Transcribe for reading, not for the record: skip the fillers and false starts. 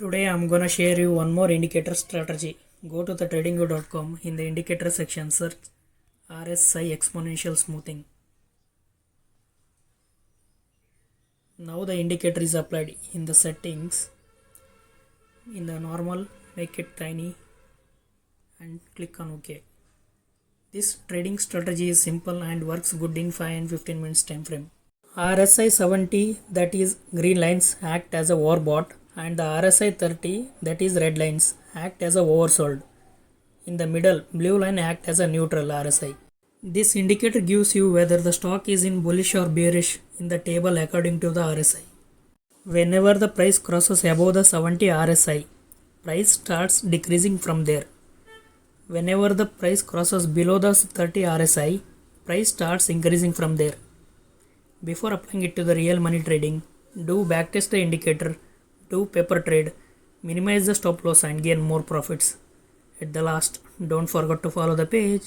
Today I'm gonna share you one more indicator strategy. Go to the tradingview.com. In the indicator section, search RSI exponential smoothing. Now the indicator is applied. In the settings, in the normal, make it tiny and click on OK. This trading strategy is simple and works good in 5 and 15 minutes time frame. RSI 70, that is green lines, act as a overbought, and the RSI 30, that is red lines, act as a oversold. In the middle, blue line act as a neutral RSI. This indicator gives you whether the stock is in bullish or bearish in the table according to the RSI. Whenever the price crosses above the 70 RSI, price starts decreasing from there. Whenever the price crosses below the 30 RSI, price starts increasing from there. Before applying it to the real money trading, do backtest the indicator, do paper trade, minimize the stop loss and gain more profits. At the last, don't forget to follow the page.